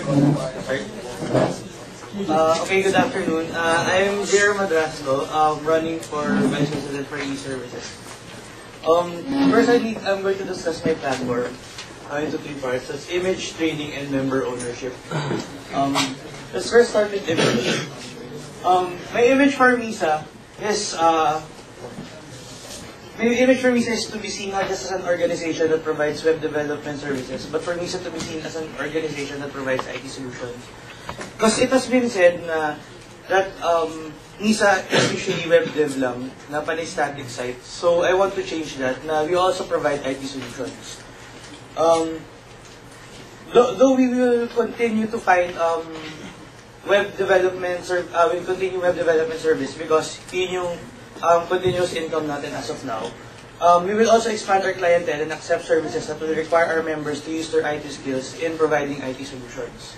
Okay, good afternoon. I'm Madrasto, running for Vice-President for EServices. First, I'm going to discuss my platform into three parts. That's image, training, and member ownership. Let's first start with image. My image for MISA is to be seen not just as an organization that provides web development services, but for MISA to be seen as an organization that provides IT solutions. Because it has been said that MISA is usually web dev lang, na pan-static site. So I want to change that. Na we also provide IT solutions. Though we will continue to find web development service because yun yung continuous income natin as of now. We will also expand our clientele and accept services that will require our members to use their IT skills in providing IT solutions.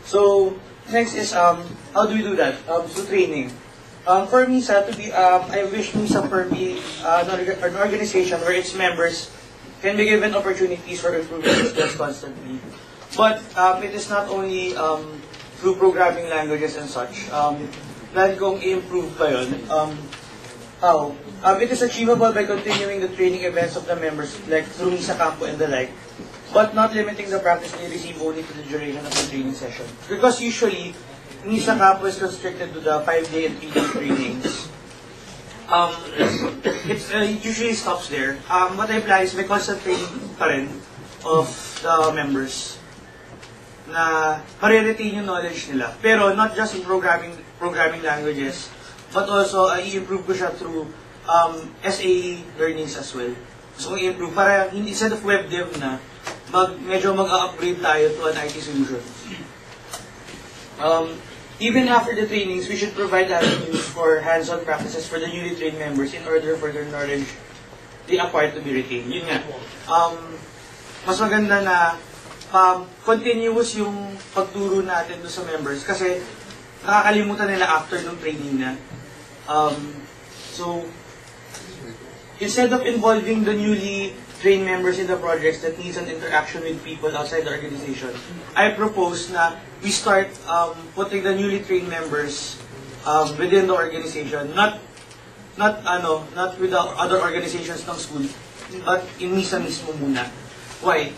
So next is how do we do that? Through training. For MISA to be, I wish MISA to be an organization where its members can be given opportunities for improving their skills constantly. But it is not only through programming languages and such. Plan kong i-improve pa yun. How? It is achievable by continuing the training events of the members, like through MISA Campo and the like, but not limiting the practice they receive only to the duration of the training session. Because usually, MISA Campo is constricted to the 5-day and 3-day trainings. It usually stops there. What I plan is may constant training pa rin of the members na pare-retain yung knowledge nila. Pero not just in programming languages, but also i-improve ko siya through SAE learnings as well. So i-improve para instead of web dev na, medyo mag-upgrade tayo to an IT solution. Even after the trainings, we should provide avenues for hands-on practices for the newly trained members in order for their knowledge they acquired to be retained. Yun nga. Mas maganda na continuous yung pagturo natin do sa members kasi nakakalimutan nila after ng training na. So, instead of involving the newly trained members in the projects that needs an interaction with people outside the organization, I propose na we start putting the newly trained members within the organization, not with the other organizations ng school, but in MISA mismo muna. Why?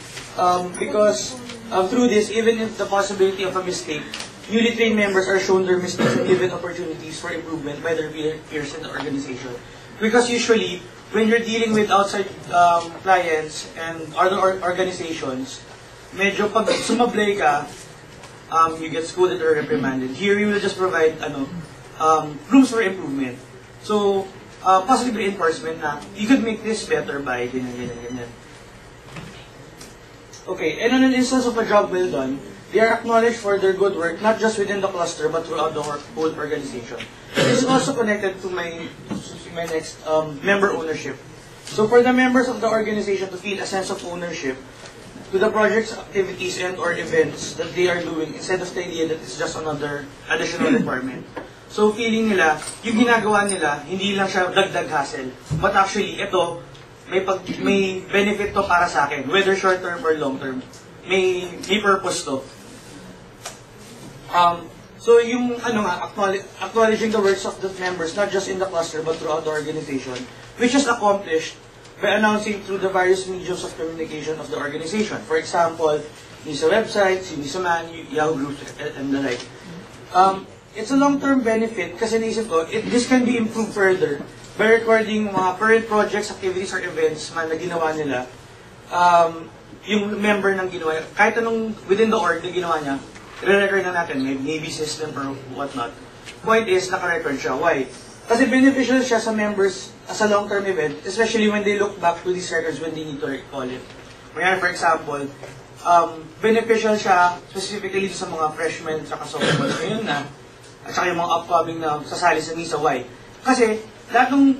Because through this, even if the possibility of a mistake, newly trained members are shown their mistakes and given opportunities for improvement by their peers in the organization. Because usually, when you're dealing with outside clients and other organizations, medyo pag sumablay ka, you get scolded or reprimanded. Here, we will just provide rooms for improvement. So, possibly enforcement na, you could make this better by ganyan. Okay, and on an instance of a job well done, they are acknowledged for their good work, not just within the cluster, but throughout the whole organization. This is also connected to my next, member ownership. So for the members of the organization to feel a sense of ownership to the project's activities and or events that they are doing, instead of the idea that it's just another additional requirement. So feeling nila, yung ginagawa nila, hindi lang siya dagdag hassle, but actually, ito, may benefit to para sa akin, whether short term or long term. May purpose to. So yung acknowledging the works of the members, not just in the cluster but throughout the organization, which is accomplished by announcing through the various mediums of communication of the organization. For example, MISA websites, MISA Man, Yahoo groups, and the like. It's a long-term benefit kasi naisip ko, this can be improved further by recording mga current projects, activities, or events man na ginawa nila. Yung member ng ginawa, kahit anong within the org na ginawa niya, re-record na natin, maybe system or whatnot. Point is, naka-record siya. Why? Kasi beneficial siya sa members as a long-term event, especially when they look back to these records when they need to recall it. Kaya, for example, beneficial siya specifically sa mga freshmen at sophomore ngayon na, at saka yung mga upcoming na sasali sa MISA. Why? Kasi, lahat ng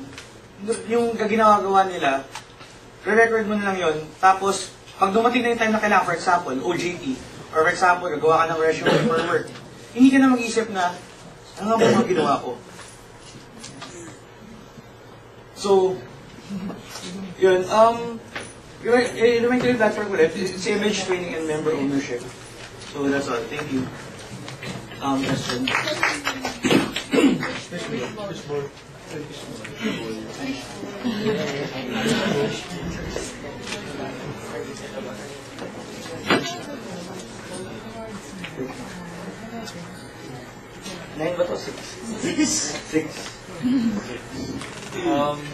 yung ginawa nila, re-record mo na lang yun, tapos, pag dumating na yung time na kailangan, for example, OJT, or for example, gagawa ka ng resume for work, hindi ka na mag-isip na, ano ba mga ginawa ko? So, yun, Elementary platform ulit, it's image training and member ownership. So that's all. Thank you. Question? Nine ba to? Six.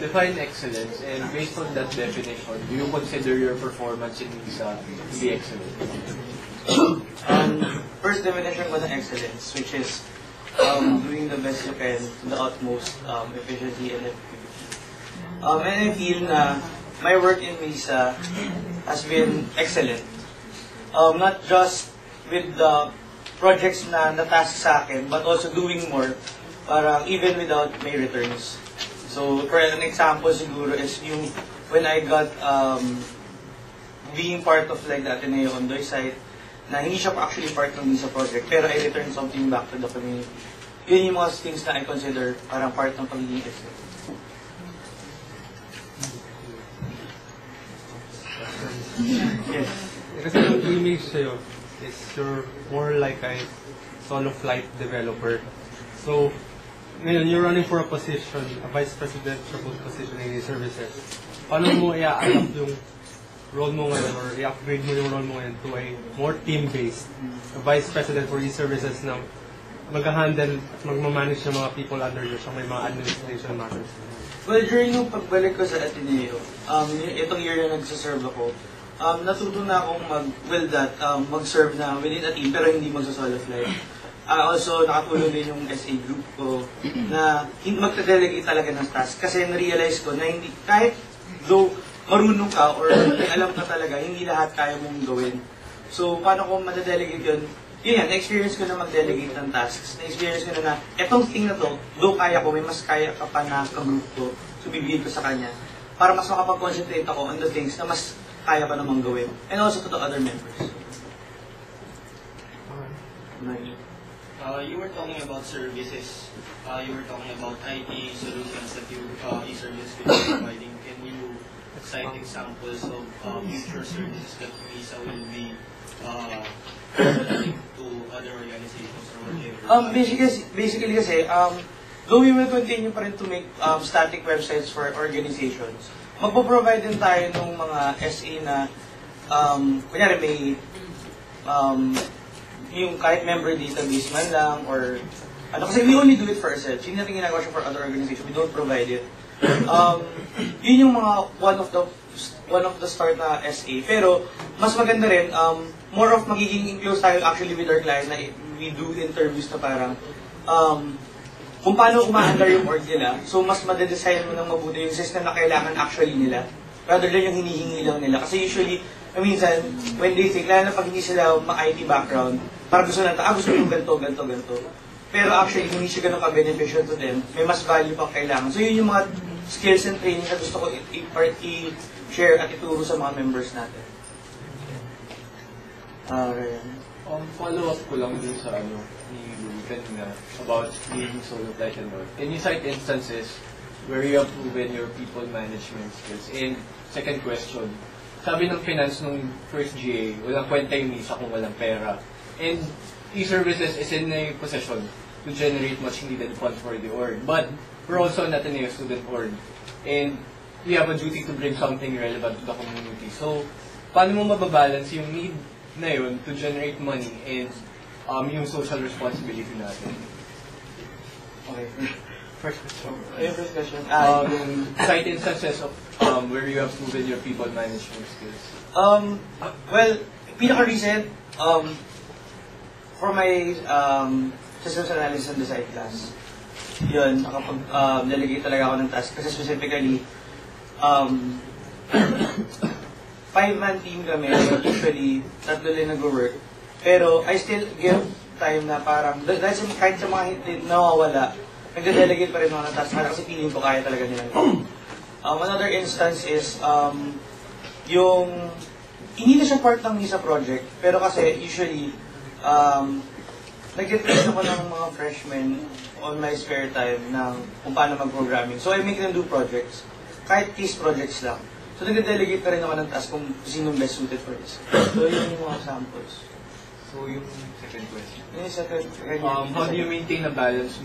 Define excellence, and based on that definition, do you consider your performance in MISA to be excellent? First definition ko ng excellence, which is doing the best you can to the utmost efficiency and effectivity. And I feel na my work in MISA has been excellent. Not just with the projects na natask sa akin, but also doing more, parang even without my returns. So, for an example siguro is yung when I got being part of like the Ateneo Ondoy site, na hindi siya actually part ng MISA project, pero I returned something back to the community. Yun yung mga things na I consider parang part ng pagiging excellent. Yes. Kasi yung image sa'yo is you're more like a solo flight developer. So, ngayon, you're running for a position, a vice-president position in EServices. Paano mo i-adapt yung role mo ngayon or i-upgrade mo yung role mo ngayon to a more team-based, a vice-president for EServices na mag-handle at mag-manage yung mga people under you, so may mga administration matters? Well, during yung pagbalik ko sa Ateneo, itong year na nagsaserve ako, natuto na akong mag-serve na within a team pero hindi magsa-solo flight. Also, nakatulong din yung SA group ko na magta-delegate talaga ng task kasi na-realize ko na hindi, kahit though marunong ka or alam ka talaga, hindi lahat kaya mong gawin. So, paano ko madadelegate yun? Yun yan, na-experience ko na mag-delegate ng tasks. Na-experience ko na etong thing na to, though kaya ko, may mas kaya ka pa na ka-group ko, so bibigay ko sa kanya, para mas makapag-concentrate ako on the things na mas kaya pa namang gawin. And also to the other members. You were talking about services. You were talking about IT solutions that EServices will be providing. Can you cite examples of future services that MISA will be providing to other organizations or whatever? Basically kasi, though we will continue pa rin to make static websites for organizations, magpo-provide din tayo ng mga SA na, kunyari may yung kahit member database man lang or ano, kasi we only do it for ourselves. Hindi natin ginagawa siya for other organizations. We don't provide it. Yun yung mga one of the start na SA. Pero mas maganda rin, more of magiging close tayo actually with our client na we do interviews na parang kung paano umaandar yung org nila. So mas madedesign mo ng mabuti yung system na kailangan actually nila rather than yung hinihingi lang nila. Kasi usually, minsan, when they think, lalo na pag hindi sila ma-IT background, parang gusto nila, gusto yung ganito. Pero actually, hindi siya ganun ka-beneficial to them. May mas value pang kailangan. So yun yung mga skills and training na gusto ko i-share at ituro sa mga members natin. Follow-up ko lang din sa ni Louie kanina about being solo flight and all. Can you cite instances where you have proven your people management skills? And second question, sabi ng finance nung first GA, walang kwenta yung MISA kung walang pera. And EServices is in a position to generate much needed funds for the org. But we're also not an student org. And we have a duty to bring something relevant to the community. So, paano mo mababalance yung need na yun to generate money and yung social responsibility natin? Okay. First question. Cite instances of where you have proven your people management skills. Well, pinaka-recent, for my systems analysis and design class, yun, nakapag-delegate talaga ako ng task. Kasi specifically, 5-man team kami, usually, 3 din nag-work. Pero I still give time na parang, dahil kahit sa mga hindi nawawala, nagde-delegate pa rin ako ng task kasi feeling ko kaya talaga nila. Another instance is, yung, hindi na siya part ng MISA project, pero kasi usually, nag-get-train ako ng mga freshmen on my spare time ng kung paano mag-programming. So I make them do projects, kahit case projects lang. So nagde-delegate pa rin ako ng task kung sinong best suited for this. So yun yung mga samples. So yung second question. Yung second, How do you maintain a balance